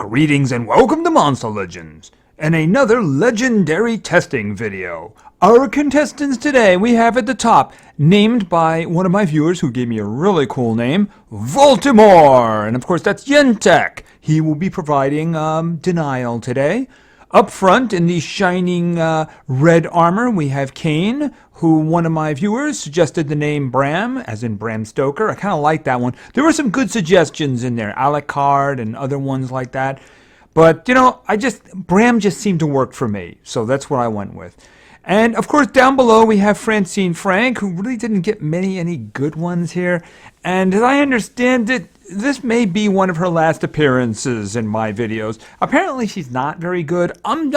Greetings and welcome to Monster Legends, and another legendary testing video. Our contestants today we have at the top, named by one of my viewers who gave me a really cool name, Baltimore, and of course that's Yntec. He will be providing denial today. Up front in the shining red armor we have Cain, who one of my viewers suggested the name Bram, as in Bram Stoker. I kind of like that one. There were some good suggestions in there, Alucard and other ones like that. But, you know, Bram just seemed to work for me, so that's what I went with. And, of course, down below we have Francine Frank, who really didn't get any good ones here. And as I understand it, this may be one of her last appearances in my videos. Apparently she's not very good. I'm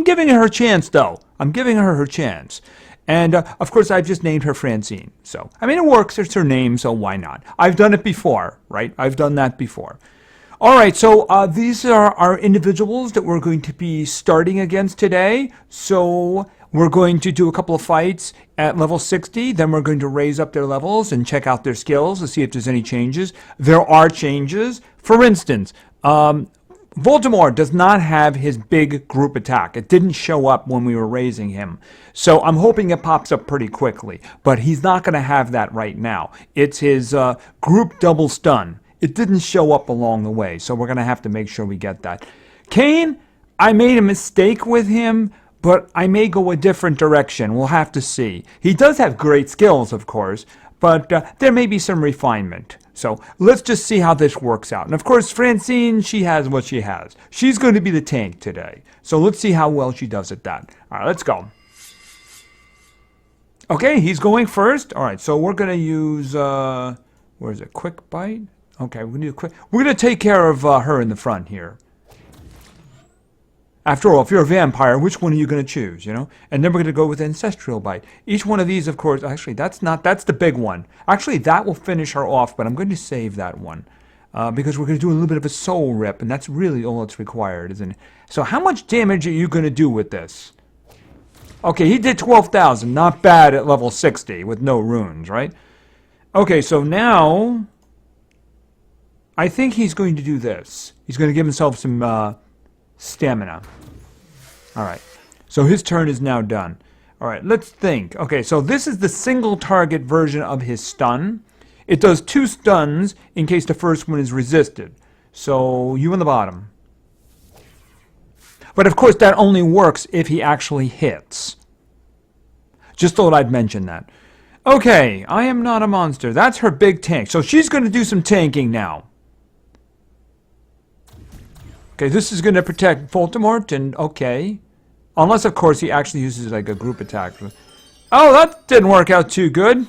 giving her a chance, though. I'm giving her her chance. And, of course, I've just named her Francine. So, I mean, it works. It's her name, so why not? I've done it before, right? I've done that before. All right, so these are our individuals that we're going to be starting against today. So we're going to do a couple of fights at level 60. Then we're going to raise up their levels and check out their skills to see if there's any changes. There are changes. For instance, Voldemort does not have his big group attack. It didn't show up when we were raising him. So I'm hoping it pops up pretty quickly. But he's not going to have that right now. It's his group double stun. It didn't show up along the way, so we're going to have to make sure we get that. Cain, I made a mistake with him, but I may go a different direction. We'll have to see. He does have great skills, of course, but there may be some refinement. So let's just see how this works out. And of course, Francine, she has what she has. She's going to be the tank today. So let's see how well she does at that. All right, let's go. Okay, he's going first. All right, so we're going to use, where is it, Quick Bite? Okay, we're going to take care of her in the front here. After all, if you're a vampire, which one are you going to choose, you know? And then we're going to go with Ancestral Bite. Each one of these, of course, actually, that's the big one. Actually, that will finish her off, but I'm going to save that one. Because we're going to do a little bit of a soul rip, and that's really all that's required, isn't it? So how much damage are you going to do with this? Okay, he did 12,000. Not bad at level 60 with no runes, right? Okay, so now I think he's going to do this. He's going to give himself some stamina. All right. So his turn is now done. All right, let's think. Okay, so this is the single target version of his stun. It does 2 stuns in case the first one is resisted. So you on the bottom. But of course that only works if he actually hits. Just thought I'd mention that. Okay, I am not a monster. That's her big tank. So she's going to do some tanking now. Okay, this is going to protect Voldemort, and okay. Unless, of course, he actually uses like a group attack. Oh, that didn't work out too good.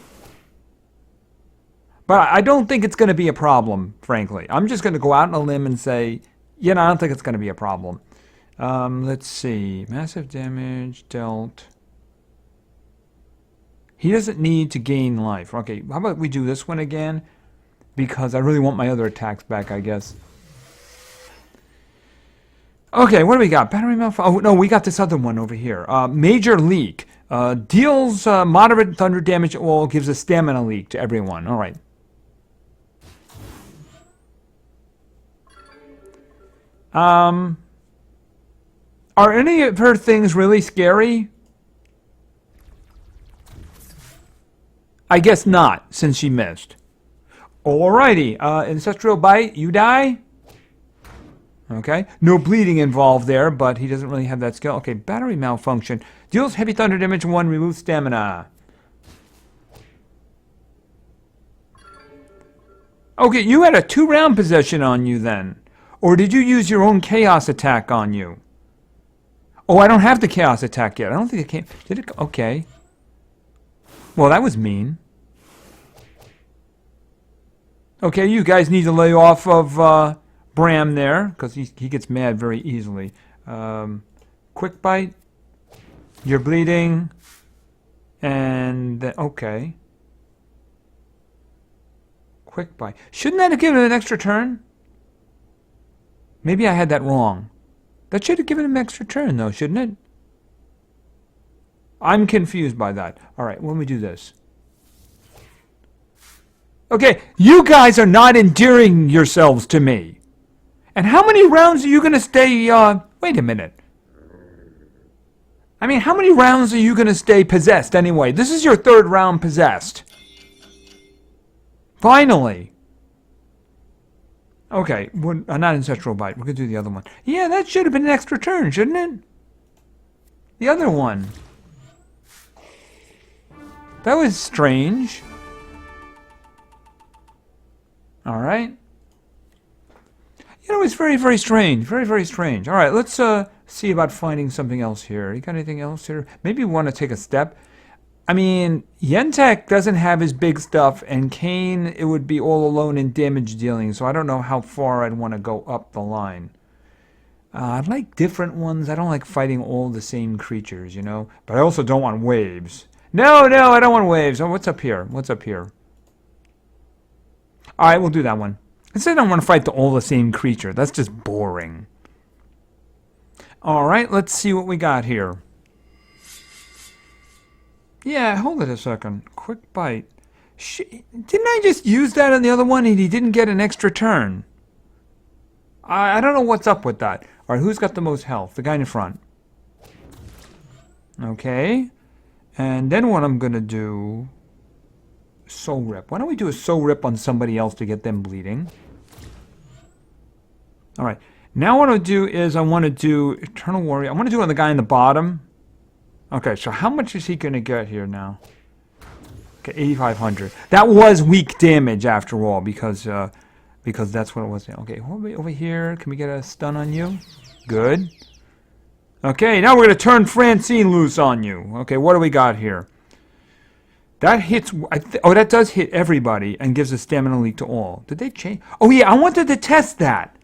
But I don't think it's going to be a problem, frankly. I'm just going to go out on a limb and say, you know, I don't think it's going to be a problem. Let's see. Massive damage dealt. He doesn't need to gain life. Okay, how about we do this one again? Because I really want my other attacks back, I guess. Okay, what do we got? Battery malfunction. Oh, no, we got this other one over here. Major leak. Deals moderate thunder damage or gives a stamina leak to everyone. All right. Are any of her things really scary? I guess not, since she missed. Alrighty. Ancestral Bite, you die? Okay, no bleeding involved there, but he doesn't really have that skill. Okay, battery malfunction. Deals heavy thunder damage 1, removes stamina. Okay, you had a 2-round possession on you then. Or did you use your own chaos attack on you? Oh, I don't have the chaos attack yet. I don't think it came. Did it? Okay. Well, that was mean. Okay, you guys need to lay off of Bram there, because he gets mad very easily. Quick Bite. You're bleeding. And, okay. Quick Bite. Shouldn't that have given him an extra turn? Maybe I had that wrong. That should have given him an extra turn, though, shouldn't it? I'm confused by that. All right, when we do this. Okay, you guys are not endearing yourselves to me. And how many rounds are you going to stay, wait a minute. I mean, how many rounds are you going to stay possessed anyway? This is your third round possessed. Finally. Okay, not ancestral bite. We're going to do the other one. Yeah, that should have been an extra turn, shouldn't it? The other one. That was strange. All right. You know, it's very, very strange. Very, very strange. All right, let's see about finding something else here. You got anything else here? Maybe we want to take a step. I mean, Yntec doesn't have his big stuff, and Cain, it would be all alone in damage dealing, so I don't know how far I'd want to go up the line. I'd like different ones. I don't like fighting all the same creatures, you know? But I also don't want waves. No, I don't want waves. Oh, what's up here? What's up here? All right, we'll do that one. Instead, I don't want to fight all the same creature. That's just boring. All right, let's see what we got here. Yeah, hold it a second. Quick bite. Didn't I just use that on the other one and he didn't get an extra turn? I don't know what's up with that. All right, who's got the most health? The guy in the front. Okay. And then what I'm going to do... Soul Rip. Why don't we do a Soul Rip on somebody else to get them bleeding? All right. Now what I'll do is I want to do Eternal Warrior. I want to do it on the guy in the bottom. Okay, so how much is he going to get here now? Okay, 8,500. That was weak damage after all, because that's what it was. Okay, over here. Can we get a stun on you? Good. Okay, now we're going to turn Francine loose on you. Okay, what do we got here? That hits... oh, that does hit everybody and gives a stamina leak to all. Did they change? Oh, yeah, I wanted to test that.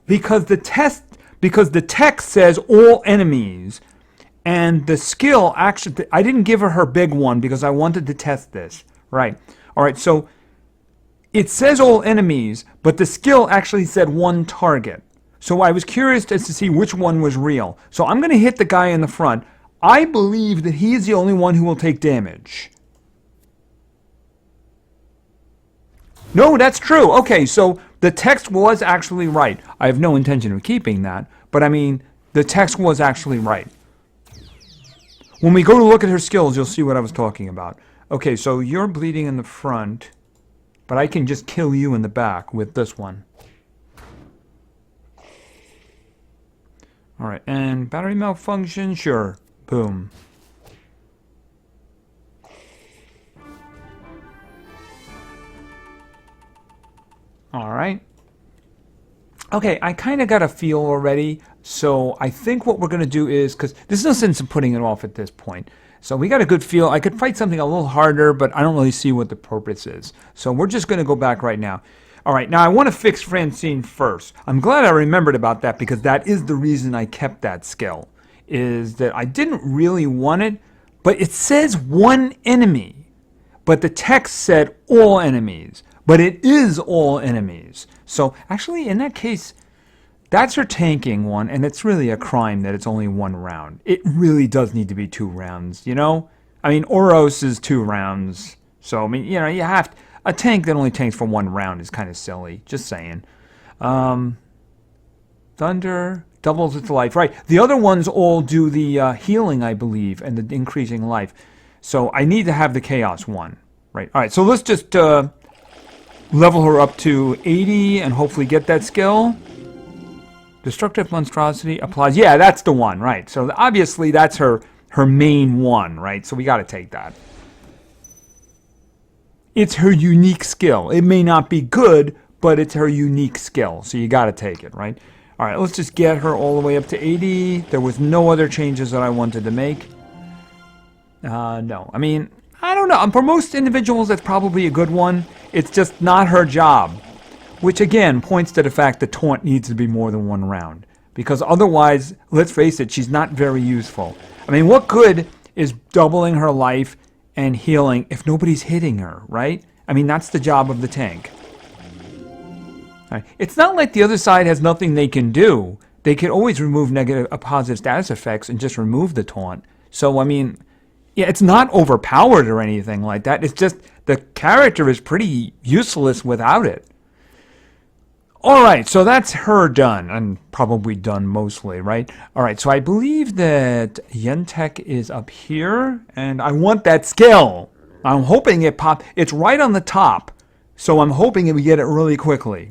Because the text says all enemies... And the skill, actually, I didn't give her big one because I wanted to test this. Right. All right, so it says all enemies, but the skill actually said one target. So I was curious as to see which one was real. So I'm going to hit the guy in the front. I believe that he is the only one who will take damage. No, that's true. Okay, so the text was actually right. I have no intention of keeping that, but I mean, the text was actually right. When we go to look at her skills, you'll see what I was talking about. Okay, so you're bleeding in the front, but I can just kill you in the back with this one. All right, and battery malfunction, sure. Boom. All right. Okay, I kind of got a feel already. So I think what we're going to do is, because there's no sense in putting it off at this point. So we got a good feel. I could fight something a little harder, but I don't really see what the purpose is. So we're just going to go back right now. All right, now I want to fix Francine first. I'm glad I remembered about that because that is the reason I kept that skill. Is that I didn't really want it, but it says one enemy. But the text said all enemies. But it is all enemies. So actually, in that case... That's her tanking one, and it's really a crime that it's only one round. It really does need to be 2 rounds, you know? I mean, Oros is 2 rounds. So, I mean, you know, you have to... A tank that only tanks for 1 round is kind of silly. Just saying. Thunder doubles its life. Right. The other ones all do the healing, I believe, and the increasing life. So I need to have the Chaos one. Right. All right, so let's just level her up to 80 and hopefully get that skill. Destructive monstrosity applies. Yeah, that's the one, right? So obviously that's her main one, right? So we got to take that. It's her unique skill. It may not be good, but it's her unique skill. So you got to take it, right? All right, let's just get her all the way up to 80. There was no other changes that I wanted to make. No, I mean, I don't know. For most individuals, that's probably a good one. It's just not her job. Which, again, points to the fact that taunt needs to be more than 1 round. Because otherwise, let's face it, she's not very useful. I mean, what good is doubling her life and healing if nobody's hitting her, right? I mean, that's the job of the tank. Right. It's not like the other side has nothing they can do. They can always remove positive status effects and just remove the taunt. So, I mean, yeah, it's not overpowered or anything like that. It's just the character is pretty useless without it. All right, so that's her done, and probably done mostly, right? All right, so I believe that Yntec is up here, and I want that skill. I'm hoping it pop. It's right on the top, so I'm hoping that we get it really quickly.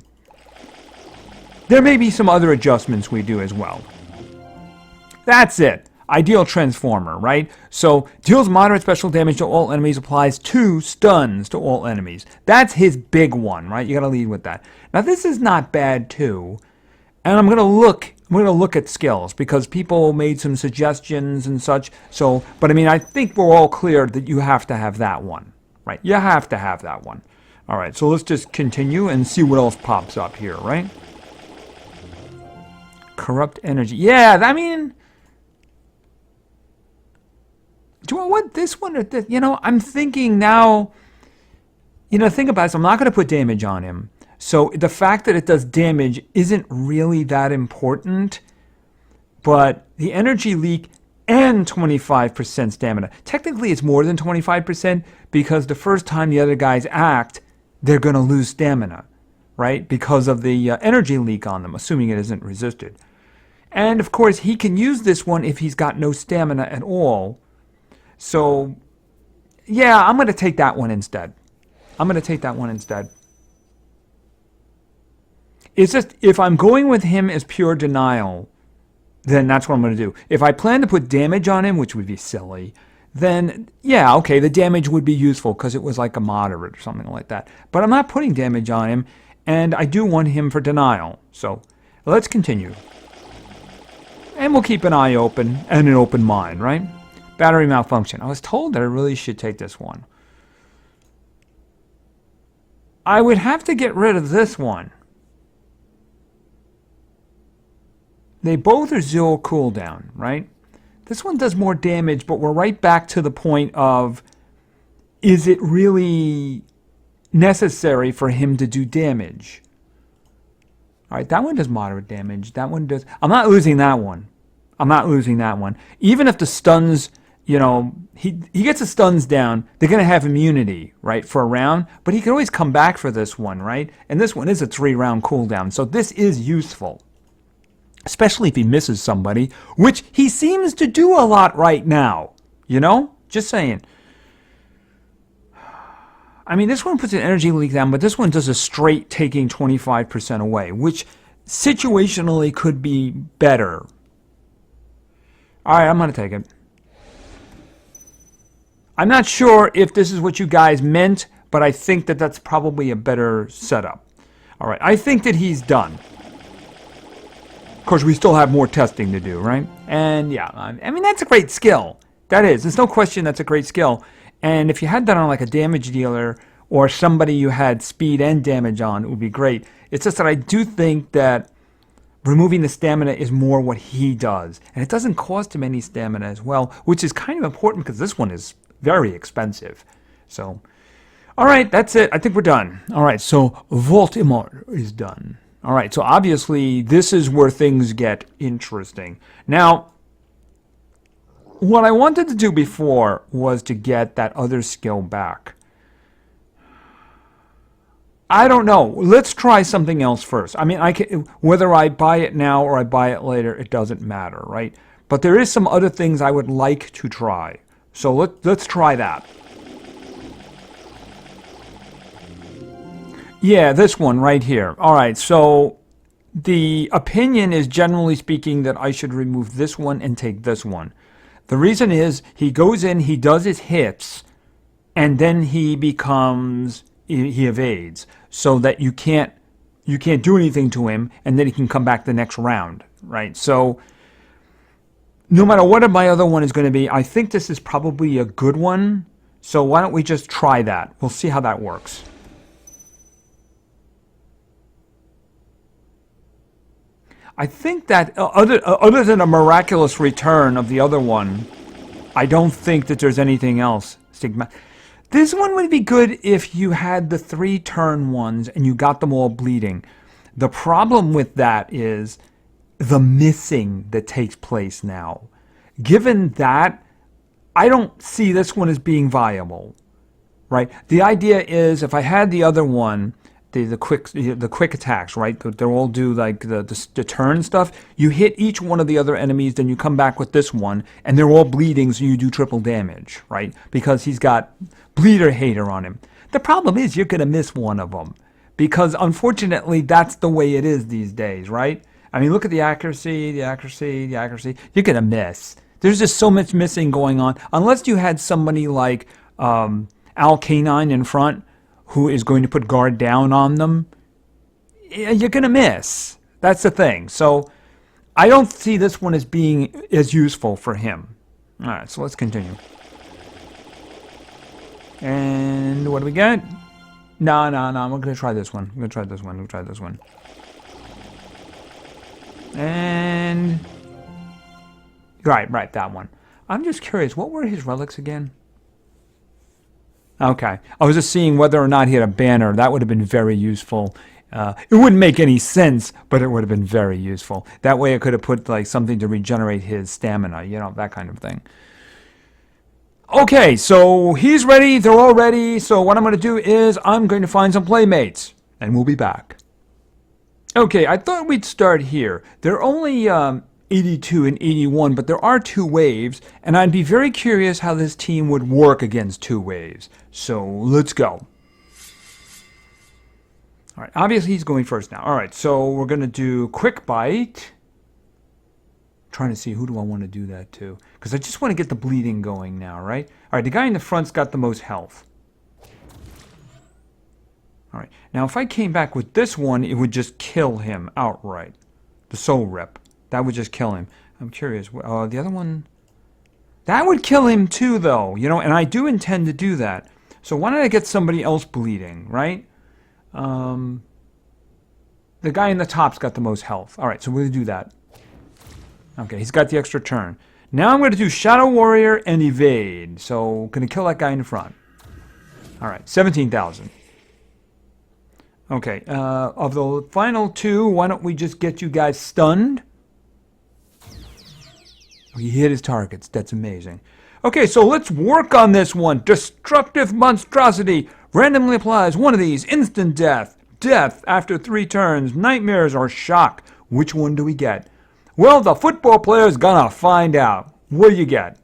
There may be some other adjustments we do as well. That's it. Ideal Transformer, right? So, deals moderate special damage to all enemies, applies 2 stuns to all enemies. That's his big one, right? You gotta lead with that. Now, this is not bad, too. And I'm gonna look at skills, because people made some suggestions and such. So, but I mean, I think we're all clear that you have to have that one, right? You have to have that one. All right, so let's just continue and see what else pops up here, right? Corrupt energy. Yeah, I mean, do I want this one or this? You know, I'm thinking now, think about it. So I'm not going to put damage on him. So the fact that it does damage isn't really that important. But the energy leak and 25% stamina. Technically, it's more than 25% because the first time the other guys act, they're going to lose stamina, right? Because of the energy leak on them, assuming it isn't resisted. And of course, he can use this one if he's got no stamina at all. So, yeah, I'm going to take that one instead. It's just, if I'm going with him as pure denial, then that's what I'm going to do. If I plan to put damage on him, which would be silly, then, yeah, okay, the damage would be useful because it was like a moderate or something like that. But I'm not putting damage on him, and I do want him for denial. So, let's continue. And we'll keep an eye open and an open mind, right? Battery malfunction. I was told that I really should take this one. I would have to get rid of this one. They both are 0 cooldown, right? This one does more damage, but we're right back to the point of, is it really necessary for him to do damage? All right, that one does moderate damage. That one does... I'm not losing that one. Even if the stuns... he gets the stuns down, they're going to have immunity, right, for a round, but he can always come back for this one, right? And this one is a 3-round cooldown, so this is useful, especially if he misses somebody, which he seems to do a lot right now, Just saying. I mean, this one puts an energy leak down, but this one does a straight taking 25% away, which situationally could be better. All right, I'm going to take it. I'm not sure if this is what you guys meant, but I think that that's probably a better setup. All right, I think that he's done. Of course, we still have more testing to do, right? And yeah, I mean, that's a great skill. That is. There's no question that's a great skill. And if you had that on like a damage dealer or somebody you had speed and damage on, it would be great. It's just that I do think that removing the stamina is more what he does. And it doesn't cost him any stamina as well, which is kind of important because this one is very expensive. So, all right, that's it. I think we're done. All right, so Voldemort is done. All right, so obviously this is where things get interesting. Now, what I wanted to do before was to get that other skill back. I don't know. Let's try something else first. I mean, whether I buy it now or I buy it later, it doesn't matter, right? But there is some other things I would like to try. So let's try that. Yeah, this one right here. All right, so the opinion is generally speaking that I should remove this one and take this one. The reason is he goes in, he does his hits, and then he evades, so that you can't do anything to him, and then he can come back the next round, right? So no matter what my other one is going to be, I think this is probably a good one. So why don't we just try that? We'll see how that works. I think that other than a miraculous return of the other one, I don't think that there's anything else. Stigma. This one would be good if you had the 3-turn ones and you got them all bleeding. The problem with that is the missing that takes place now. Given that, I don't see this one as being viable, right? The idea is if I had the other one, the quick attacks, right? They all do like the turn stuff. You hit each one of the other enemies, then you come back with this one, and they're all bleeding, so you do triple damage, right? Because he's got bleeder hater on him. The problem is you're gonna miss one of them, because unfortunately that's the way it is these days, right? I mean, look at the accuracy. You're gonna miss. There's just so much missing going on. Unless you had somebody like Cain in front, who is going to put guard down on them, you're going to miss. That's the thing. So I don't see this one as being as useful for him. All right, so let's continue. And what do we get? No, I'm going to try this one. And right, that one. I'm just curious, what were his relics again? Okay. I was just seeing whether or not he had a banner. That would have been very useful. It wouldn't make any sense, but it would have been very useful. That way I could have put like something to regenerate his stamina, you know, that kind of thing. Okay, so he's ready. They're all ready. So what I'm going to do is I'm going to find some playmates, and we'll be back. Okay, I thought we'd start here. There are only 82 and 81, but there are 2 waves, and I'd be very curious how this team would work against 2 waves. So let's go. All right, obviously he's going first now. All right, so we're going to do quick bite. Trying to see who do I want to do that to, because I just want to get the bleeding going now, right? All right, the guy in the front's got the most health. All right, now if I came back with this one, it would just kill him outright. The soul rip. That would just kill him. I'm curious. The other one... That would kill him too, though. You know, and I do intend to do that. So why don't I get somebody else bleeding, right? The guy in the top's got the most health. All right, so we're going to do that. Okay, he's got the extra turn. Now I'm going to do Shadow Warrior and Evade. So going to kill that guy in the front. All right, 17,000. Okay, of the final 2, why don't we just get you guys stunned? He hit his targets. That's amazing. Okay, so let's work on this one. Destructive Monstrosity. Randomly applies one of these. Instant death. Death after 3 turns. Nightmares or shock. Which one do we get? Well, the football player's gonna find out. What do you get?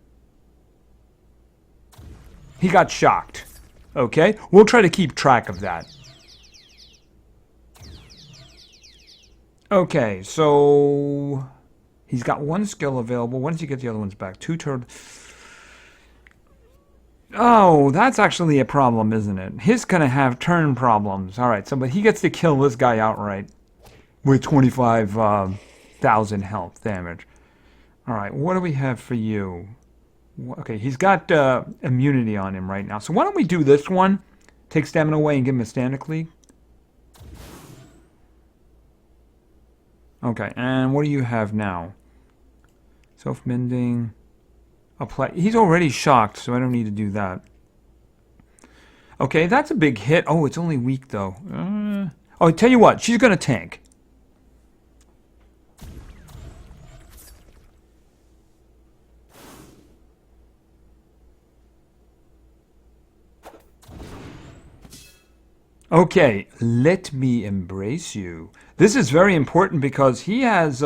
He got shocked. Okay, we'll try to keep track of that. Okay, so... He's got 1 skill available. When does he get the other ones back? 2 turns. Oh, that's actually a problem, isn't it? He's going to have turn problems. All right, so but he gets to kill this guy outright with 25,000 health damage. All right, what do we have for you? Okay, he's got immunity on him right now. So why don't we do this one? Take stamina away and give him a standard league. Okay, and what do you have now? Self-mending. Apply. He's already shocked, so I don't need to do that. Okay, that's a big hit. Oh, it's only weak, though. Oh, tell you what, she's going to tank. Okay, let me embrace you. This is very important because he has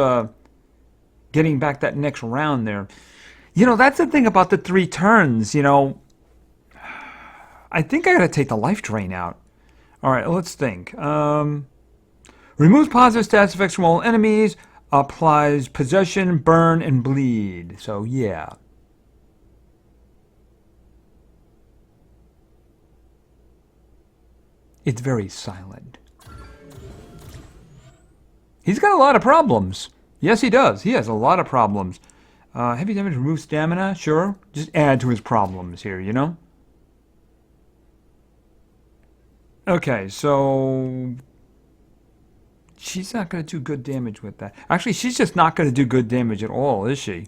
getting back that next round there. You know, that's the thing about the 3 turns, you know. I think I gotta take the life drain out. Alright, let's think. Removes positive status effects from all enemies. Applies possession, burn, and bleed. So, yeah. It's very silent. He's got a lot of problems. Yes, he does. He has a lot of problems. Heavy damage, remove stamina, sure. Just add to his problems here, you know? Okay, so... She's not going to do good damage with that. Actually, she's just not going to do good damage at all, is she?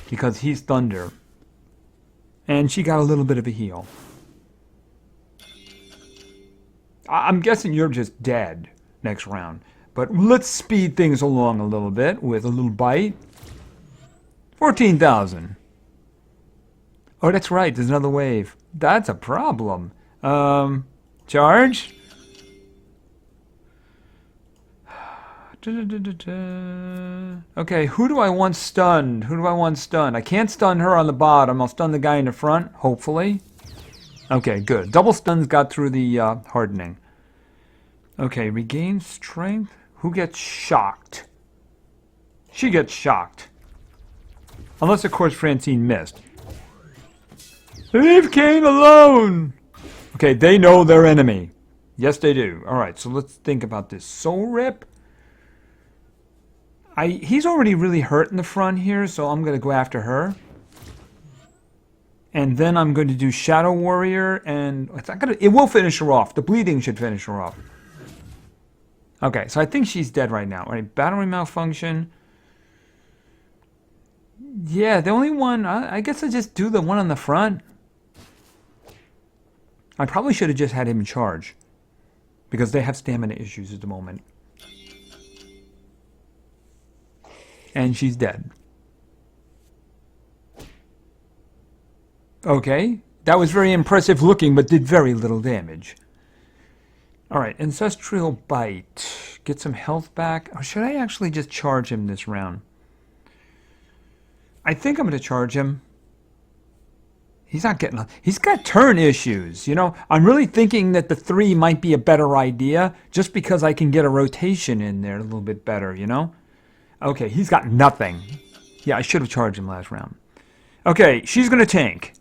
Because he's Thunder. And she got a little bit of a heal. I'm guessing you're just dead next round. But let's speed things along a little bit with a little bite. 14,000. Oh, that's right. There's another wave. That's a problem. Charge. Okay, who do I want stunned? Who do I want stunned? I can't stun her on the bottom. I'll stun the guy in the front, hopefully. Okay, good. Double stuns got through the hardening. Okay, regain strength. Who gets shocked? She gets shocked. Unless, of course, Francine missed. Leave Cain alone! Okay, they know their enemy. Yes, they do. Alright, so let's think about this. Soul Rip. He's already really hurt in the front here, so I'm going to go after her. And then I'm going to do Shadow Warrior, and it will finish her off. The bleeding should finish her off. Okay, so I think she's dead right now. Alright, Battery Malfunction. Yeah, the only one, I guess I just do the one on the front. I probably should have just had him in charge. Because they have stamina issues at the moment. And she's dead. Okay, that was very impressive looking, but did very little damage. Alright, Ancestral Bite. Get some health back. Or should I actually just charge him this round? I think I'm going to charge him. He's not getting... He's got turn issues, you know. I'm really thinking that the 3 might be a better idea, just because I can get a rotation in there a little bit better, you know. Okay, he's got nothing. Yeah, I should have charged him last round. Okay, she's going to tank.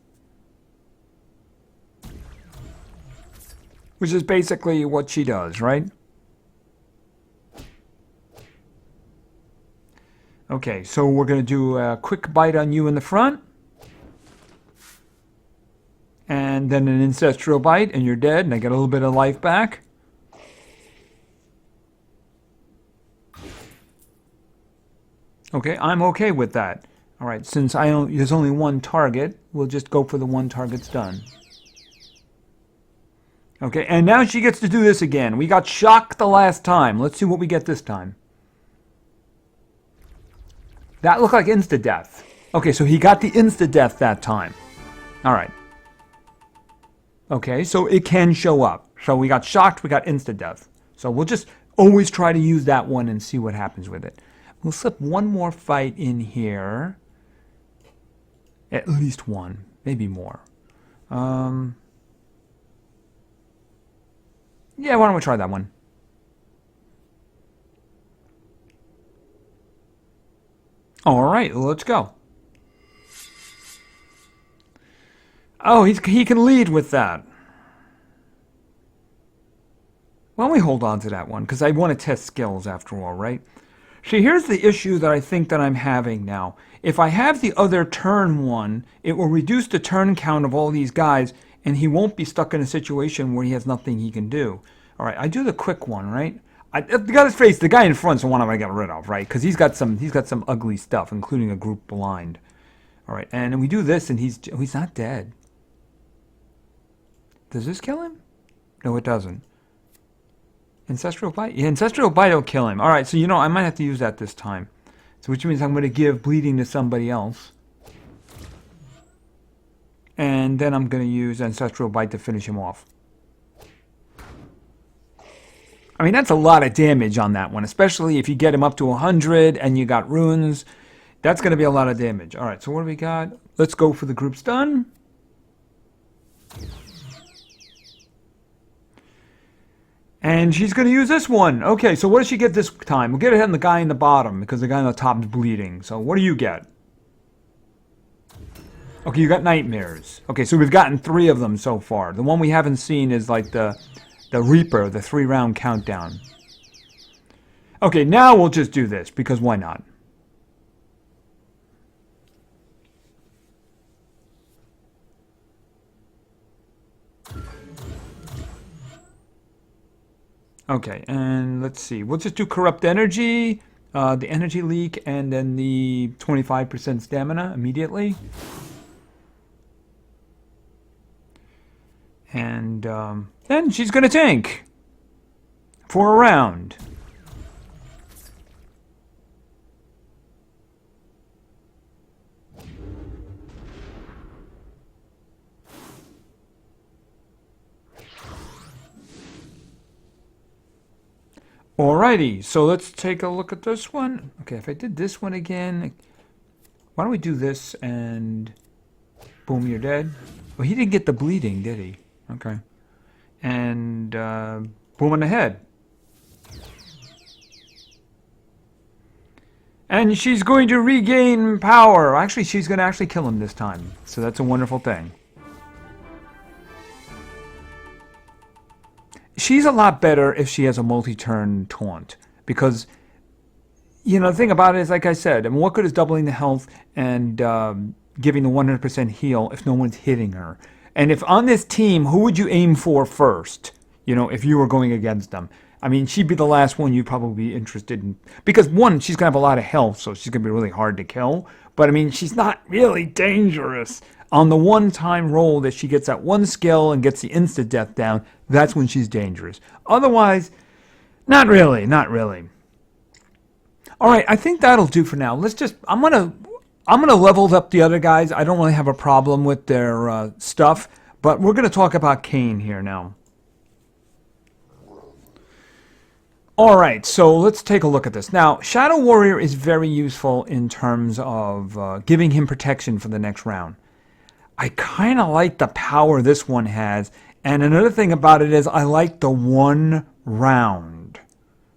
Which is basically what she does, right? Okay, so we're going to do a quick bite on you in the front. And then an ancestral bite, and you're dead, and I get a little bit of life back. Okay, I'm okay with that. All right, since there's only one target, we'll just go for the one target's done. Okay, and now she gets to do this again. We got shocked the last time. Let's see what we get this time. That looked like insta-death. Okay, so he got the insta-death that time. All right. Okay, so it can show up. So we got shocked, we got insta-death. So we'll just always try to use that one and see what happens with it. We'll slip one more fight in here. At least one, maybe more. Yeah, why don't we try that one? All right, let's go. Oh, he can lead with that. Why don't we hold on to that one? Because I want to test skills after all, right? See, here's the issue that I think that I'm having now. If I have the other turn one, it will reduce the turn count of all these guys, and he won't be stuck in a situation where he has nothing he can do. All right, I do the quick one, right? Let's face the guy in front's the one I'm gonna get rid of, right? Because he's got some ugly stuff, including a group blind. All right, and we do this, and he's not dead. Does this kill him? No, it doesn't. Ancestral Bite? Yeah, Ancestral Bite will kill him. Alright, so you know, I might have to use that this time. So which means I'm going to give bleeding to somebody else. And then I'm going to use Ancestral Bite to finish him off. I mean, that's a lot of damage on that one, especially if you get him up to 100 and you got runes. That's going to be a lot of damage. Alright, so what do we got? Let's go for the group stun. And she's going to use this one. Okay, so what does she get this time? We'll get ahead on the guy in the bottom, because the guy on the top is bleeding. So what do you get? Okay, you got nightmares. Okay, so we've gotten 3 of them so far. The one we haven't seen is like the Reaper, the 3-round countdown. Okay, now we'll just do this, because why not? Okay, and let's see. We'll just do Corrupt Energy, the Energy Leak, and then the 25% stamina immediately. And then she's going to tank for a round. Alrighty, so let's take a look at this one. Okay, if I did this one again, why don't we do this and boom, you're dead. Well, he didn't get the bleeding, did he? Okay. And boom on the head. And she's going to regain power. Actually, she's going to actually kill him this time. So that's a wonderful thing. She's a lot better if she has a multi-turn taunt. Because, you know, the thing about it is, like I said, I mean, what good is doubling the health and giving the 100% heal if no one's hitting her? And if on this team, who would you aim for first? You know, if you were going against them. I mean, she'd be the last one you'd probably be interested in. Because, one, she's going to have a lot of health, so she's going to be really hard to kill. But, I mean, she's not really dangerous. On the one-time roll that she gets that one skill and gets the insta-death down, that's when she's dangerous. Otherwise, not really, not really. All right, I think that'll do for now. Let's just, I'm gonna level up the other guys. I don't really have a problem with their stuff, but we're gonna talk about Cain here now. All right, so let's take a look at this. Now, Shadow Warrior is very useful in terms of giving him protection for the next round. I kind of like the power this one has, and another thing about it is I like the 1 round,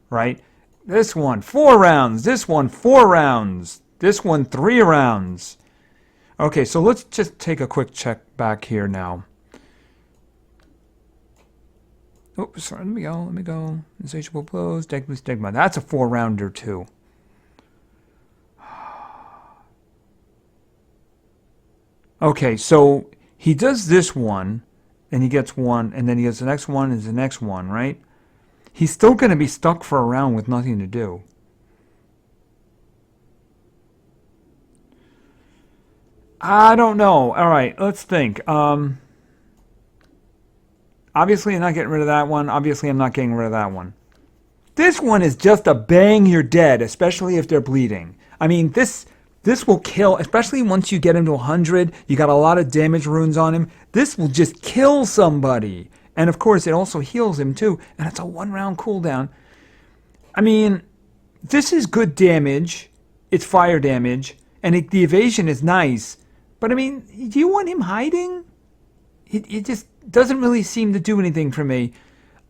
right? This one, 4 rounds. This one, 4 rounds. This one, 3 rounds. Okay, so let's just take a quick check back here now. Oh, sorry, let me go. Insatiable blows, deadly stigma. That's a 4-rounder too. Okay, so he does this one, and he gets 1, and then he gets the next one, and the next one, right? He's still going to be stuck for a round with nothing to do. I don't know. All right, let's think. Obviously, I'm not getting rid of that one. Obviously, I'm not getting rid of that one. This one is just a bang, you're dead, especially if they're bleeding. I mean, this will kill, especially once you get him to 100. You got a lot of damage runes on him. This will just kill somebody. And of course, it also heals him too. And it's a 1-round cooldown. I mean, this is good damage. It's fire damage. And the evasion is nice. But I mean, do you want him hiding? It just doesn't really seem to do anything for me.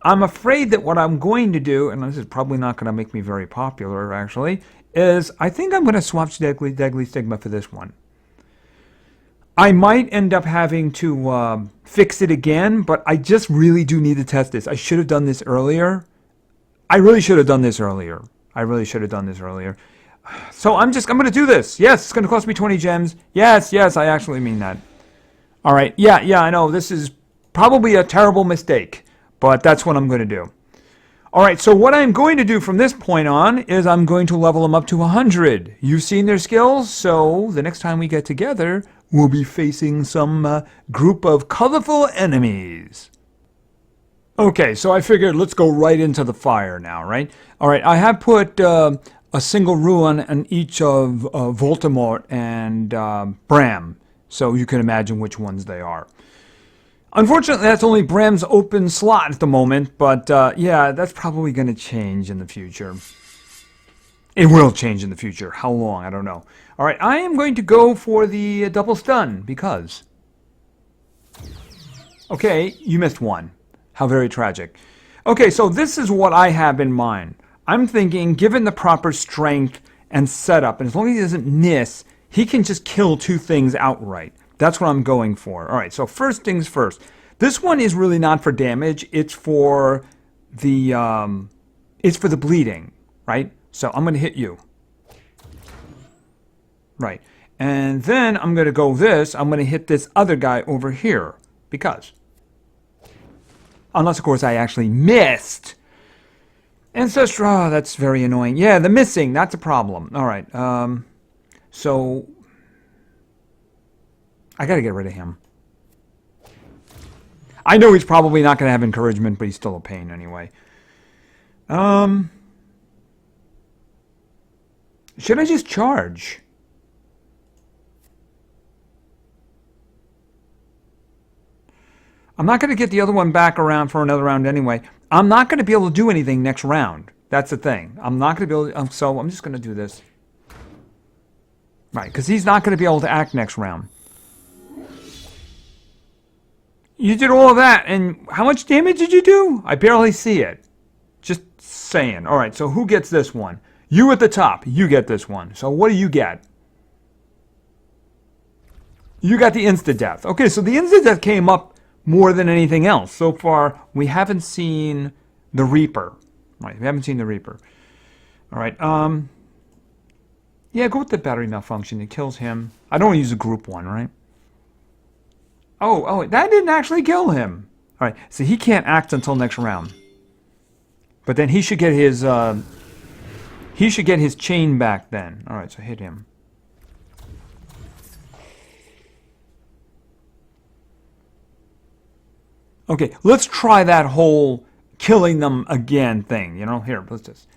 I'm afraid that what I'm going to do, and this is probably not going to make me very popular actually, is I think I'm going to swap Deadly Stigma for this one. I might end up having to fix it again, but I just really do need to test this. I should have done this earlier. I really should have done this earlier. So I'm going to do this. Yes, it's going to cost me 20 gems. Yes, I actually mean that. All right, yeah, I know. This is probably a terrible mistake, but that's what I'm going to do. All right, so what I'm going to do from this point on is I'm going to level them up to 100. You've seen their skills, so the next time we get together, we'll be facing some group of colorful enemies. Okay, so I figured let's go right into the fire now, right? All right, I have put a single rune on each of Voldemort and Bram, so you can imagine which ones they are. Unfortunately, that's only Bram's open slot at the moment, but yeah, that's probably going to change in the future. It will change in the future. How long? I don't know. All right, I am going to go for the double stun, because... Okay, you missed one. How very tragic. Okay, so this is what I have in mind. I'm thinking, given the proper strength and setup, and as long as he doesn't miss, he can just kill 2 things outright. That's what I'm going for. All right, so first things first. This one is really not for damage. It's for the bleeding, right? So I'm going to hit you. Right. And then I'm going to go this. I'm going to hit this other guy over here. Because. Unless, of course, I actually missed. Ancestor, oh, that's very annoying. Yeah, the missing, that's a problem. All right. So... I gotta get rid of him. I know he's probably not gonna have encouragement, but he's still a pain anyway. Should I just charge? I'm not gonna get the other one back around for another round anyway. I'm not gonna be able to do anything next round. That's the thing. I'm not going to be able to, so I'm just going to do this. Right, because he's not going to be able to act next round. You did all of that, and how much damage did you do? I barely see it. Just saying. All right, so who gets this one? You at the top. You get this one. So what do you get? You got the insta-death. Okay, so the insta-death came up more than anything else. So far, we haven't seen the Reaper. Right, we haven't seen the Reaper. All right, yeah, go with the battery malfunction. It kills him. I don't want to use a group one, right? Oh, that didn't actually kill him. All right, so he can't act until next round. But then he should get his chain back then. All right, so hit him. Okay, let's try that whole killing them again thing, you know? Here, let's just...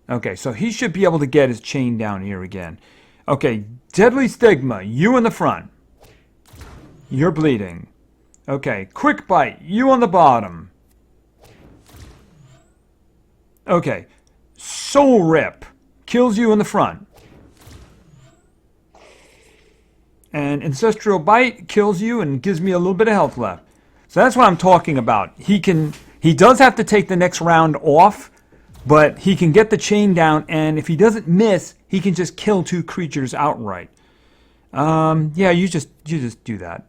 Okay, so he should be able to get his chain down here again. Okay, Deadly Stigma, you in the front. You're bleeding. Okay, Quick Bite, you on the bottom. Okay, Soul Rip, kills you in the front. And Ancestral Bite kills you and gives me a little bit of health left. So that's what I'm talking about. He does have to take the next round off, but he can get the chain down, and if he doesn't miss, he can just kill two creatures outright. Yeah, you just do that.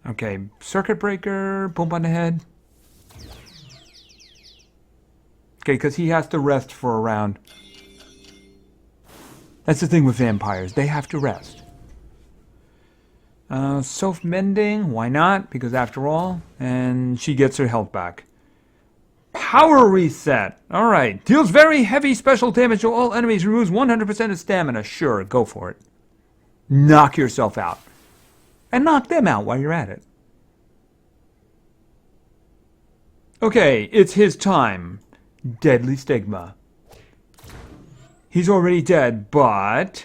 Okay, Circuit Breaker, boom on the head. Okay, because he has to rest for a round. That's the thing with vampires. They have to rest. Self-mending. Why not? Because after all. And she gets her health back. Power reset. Alright. Deals very heavy special damage to all enemies. Removes 100% of stamina. Sure, go for it. Knock yourself out. And knock them out while you're at it. Okay, it's his time. Deadly Stigma. He's already dead, but...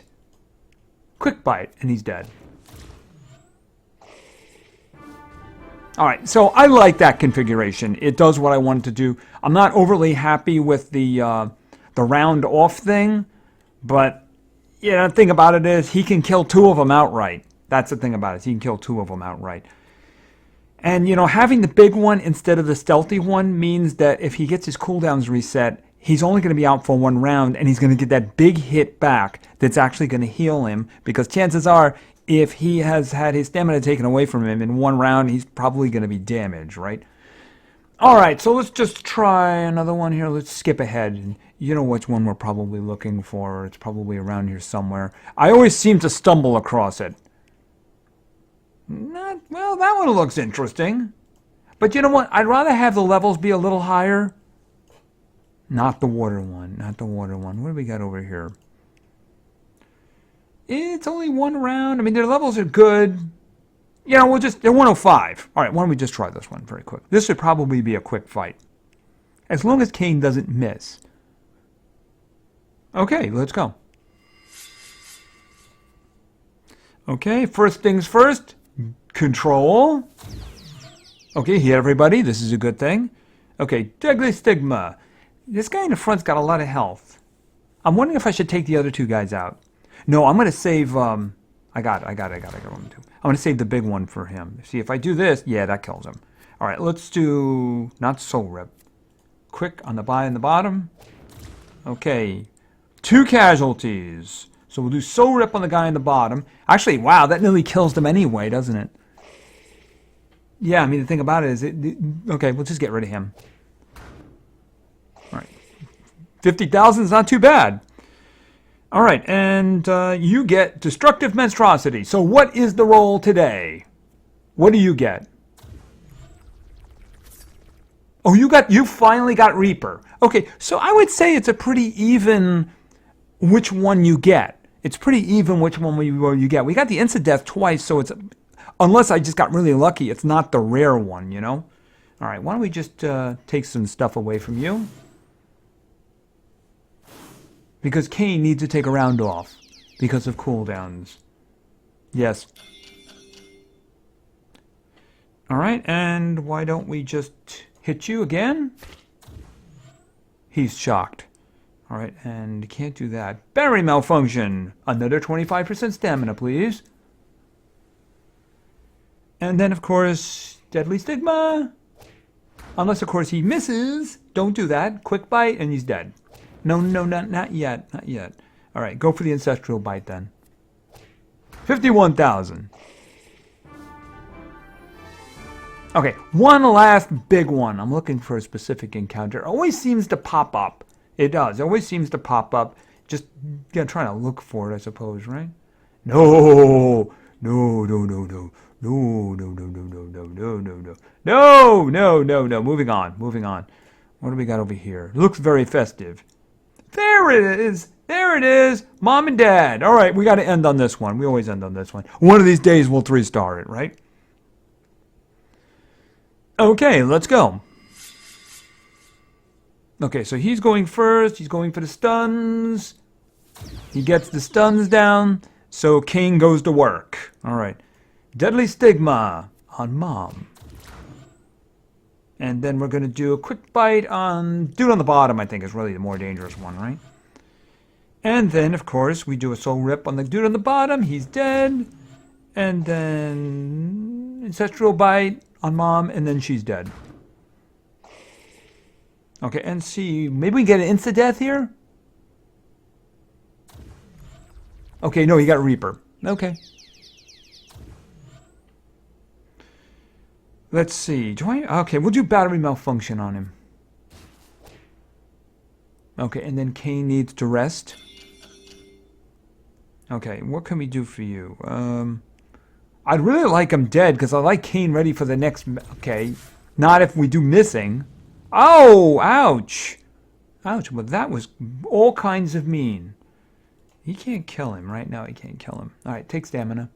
Quick Bite, and he's dead. Alright, so I like that configuration. It does what I wanted to do. I'm not overly happy with the round off thing, but you know, the thing about it is he can kill two of them outright. That's the thing about it. He can kill two of them outright. And, you know, having the big one instead of the stealthy one means that if he gets his cooldowns reset, he's only going to be out for one round, and he's going to get that big hit back that's actually going to heal him, because chances are, if he has had his stamina taken away from him in one round, he's probably going to be damaged, right? All right, so let's just try another one here. Let's skip ahead. And you know which one we're probably looking for. It's probably around here somewhere. I always seem to stumble across it. Well, that one looks interesting. But you know what? I'd rather have the levels be a little higher. Not the water one. Not the water one. What do we got over here? It's only one round. I mean, their levels are good. You know, they're 105. All right, why don't we just try this one very quick? This would probably be a quick fight. As long as Cain doesn't miss. Okay, let's go. Okay, first things first. Control. Okay, hit everybody. This is a good thing. Okay, Deadly Stigma. This guy in the front's got a lot of health. I'm wondering if I should take the other two guys out. No, I'm going to save... I got one too. I'm going to save the big one for him. See, if I do this, yeah, that kills him. All right, let's do... Not Soul Rip. Quick on the bottom. Okay, 2 casualties. So we'll do Soul Rip on the guy in the bottom. Actually, wow, that nearly kills them anyway, doesn't it? Yeah, I mean, the thing about it is... okay, we'll just get rid of him. All right. 50,000 is not too bad. All right, and you get Destructive Monstrosity. So what is the roll today? What do you get? Oh, you finally got Reaper. Okay, so I would say it's a pretty even which one you get. It's pretty even which one you get. We got the Instant Death twice, so it's... Unless I just got really lucky, it's not the rare one, you know? All right, why don't we just take some stuff away from you? Because Cain needs to take a round off because of cooldowns. Yes. All right, and why don't we just hit you again? He's shocked. All right, and can't do that. Battery malfunction. Another 25% stamina, please. And then, of course, deadly stigma. Unless, of course, he misses. Don't do that. Quick bite, and he's dead. No, not yet. Not yet. All right, go for the ancestral bite then. 51,000. Okay, one last big one. I'm looking for a specific encounter. It always seems to pop up. It does. It always seems to pop up. Just trying to look for it, I suppose, right? No. No. Moving on. What do we got over here? It looks very festive. There it is. There it is. Mom and Dad. All right, we got to end on this one. We always end on this one. One of these days we'll 3-star it, right? Okay, let's go. Okay, so he's going first. He's going for the stuns. He gets the stuns down. So Cain goes to work. All right. Deadly stigma on Mom. And then we're going to do a quick bite on dude on the bottom, I think is really the more dangerous one, right? And then, of course, we do a soul rip on the dude on the bottom. He's dead. And then ancestral bite on Mom, and then she's dead. Okay, and see, maybe we get an insta-death here? Okay, no, he got Reaper. Okay. Let's see. Okay, we'll do battery malfunction on him. Okay, and then Cain needs to rest. Okay, what can we do for you? I'd really like him dead, because I like Cain ready for the next... Okay, not if we do missing. Oh, ouch. Ouch, well that was all kinds of mean. He can't kill him. Right now he can't kill him. Alright, take stamina.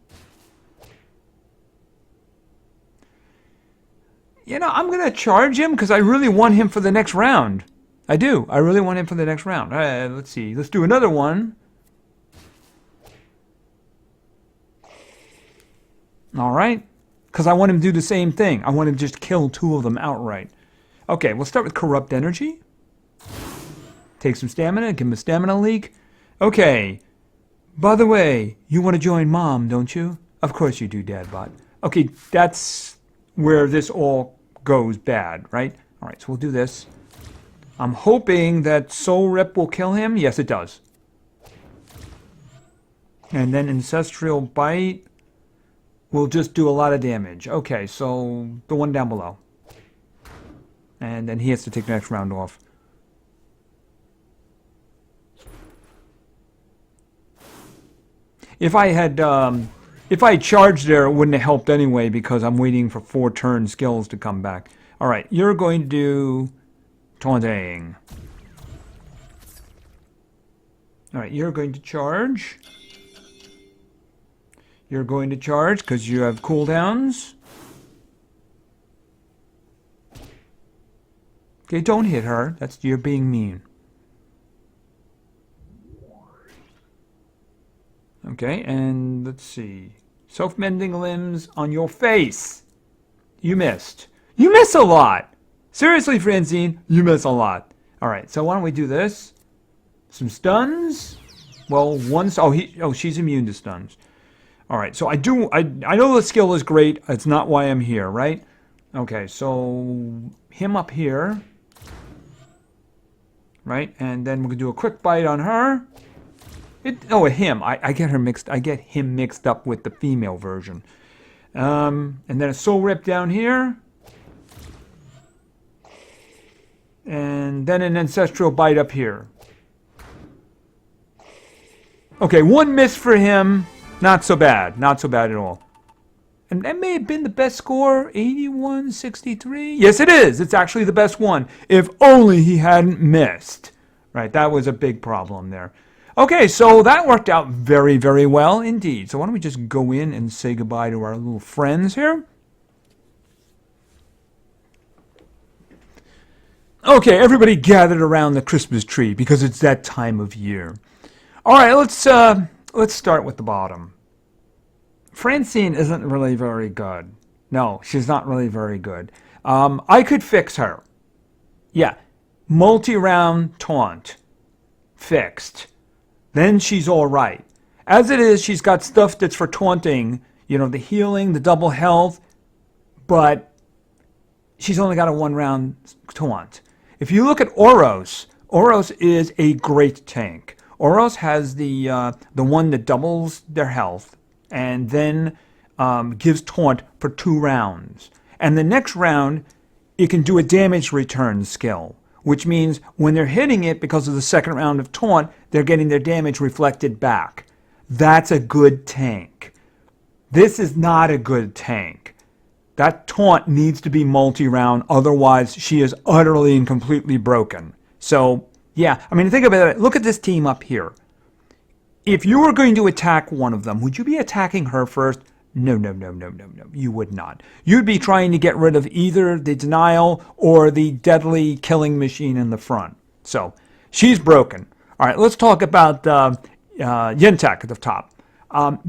You know, I'm going to charge him, because I really want him for the next round. I do. I really want him for the next round. Alright, let's see. Let's do another one. Alright, because I want him to do the same thing. I want him to just kill 2 of them outright. Okay, we'll start with Corrupt Energy. Take some stamina, give him a stamina leak. Okay, by the way, you want to join Mom, don't you? Of course you do, Dadbot. Okay, that's where this all goes bad, right? Alright, so we'll do this. I'm hoping that Soul Rip will kill him. Yes, it does. And then Ancestral Bite will just do a lot of damage. Okay, so the one down below. And then he has to take the next round off. If I had charged there, it wouldn't have helped anyway because I'm waiting for 4 turn skills to come back. All right, you're going to do taunting. All right, you're going to charge. You're going to charge because you have cooldowns. Okay, don't hit her. You're being mean. Okay, and let's see. Self-mending limbs on your face. You missed. You miss a lot. Seriously, Francine, you miss a lot. All right, so why don't we do this? Some stuns. Well, she's immune to stuns. All right, so I know the skill is great. It's not why I'm here, right? Okay, so him up here. Right, and then we're gonna do a quick bite on her. Him. I get him mixed up with the female version. And then a soul rip down here. And then an ancestral bite up here. Okay, 1 miss for him. Not so bad. Not so bad at all. And that may have been the best score, 81-63. Yes, it is. It's actually the best one. If only he hadn't missed. Right, that was a big problem there. Okay, so that worked out very, very well indeed. So why don't we just go in and say goodbye to our little friends here. Okay, everybody gathered around the Christmas tree because it's that time of year. All right, let's start with the bottom. Francine isn't really very good. No, she's not really very good. I could fix her. Yeah, multi-round taunt. Fixed. Then she's all right. As it is, she's got stuff that's for taunting, the healing, the double health, but she's only got a one-round taunt. If you look at Oros, Oros is a great tank. Oros has the one that doubles their health and then gives taunt for 2 rounds. And the next round, it can do a damage return skill, which means when they're hitting it because of the second round of taunt, they're getting their damage reflected back. That's a good tank. This is not a good tank. That taunt needs to be multi-round, otherwise she is utterly and completely broken. So, yeah, I mean, think about it. Look at this team up here. If you were going to attack one of them, would you be attacking her first? No, no, no, no, no, no. You would not. You'd be trying to get rid of either the denial or the deadly killing machine in the front. So, she's broken. All right, let's talk about Yntec at the top.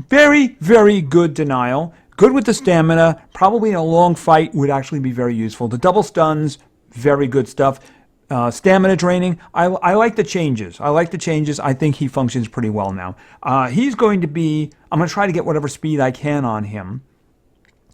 Very, very good denial. Good with the stamina. Probably in a long fight would actually be very useful. The double stuns, very good stuff. Stamina draining. I like the changes. I think he functions pretty well now. He's going to be, I'm going to try to get whatever speed I can on him.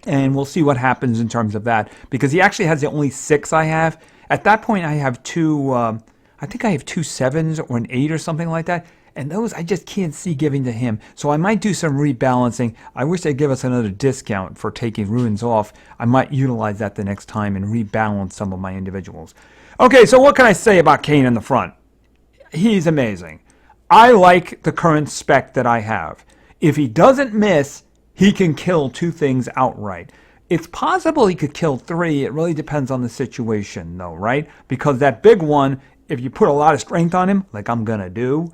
And we'll see what happens in terms of that. Because he actually has the only 6 I have. At that point, I have 2, I think I have 2 7s or an 8 or something like that. And those I just can't see giving to him. So I might do some rebalancing. I wish they'd give us another discount for taking runes off. I might utilize that the next time and rebalance some of my individuals. Okay, so what can I say about Cain in the front? He's amazing. I like the current spec that I have. If he doesn't miss, he can kill 2 things outright. It's possible he could kill 3. It really depends on the situation, though, right? Because that big one, if you put a lot of strength on him, like I'm going to do,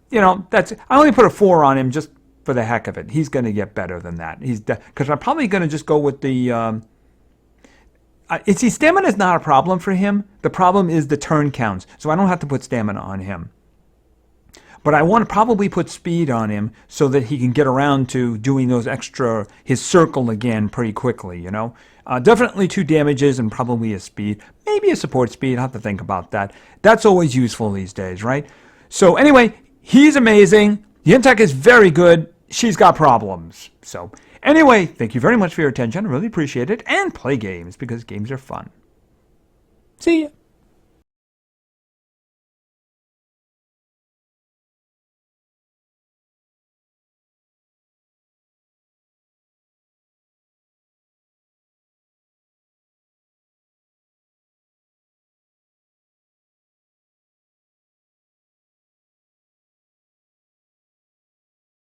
I only put a 4 on him just for the heck of it. He's going to get better than that. Because I'm probably going to just go with the... stamina is not a problem for him. The problem is the turn counts. So I don't have to put stamina on him. But I want to probably put speed on him so that he can get around to doing his circle again pretty quickly, Definitely 2 damages and probably a speed. Maybe a support speed. I'll have to think about that. That's always useful these days, right? So anyway, he's amazing. Yntec is very good. She's got problems. So anyway, thank you very much for your attention. I really appreciate it. And play games because games are fun. See ya.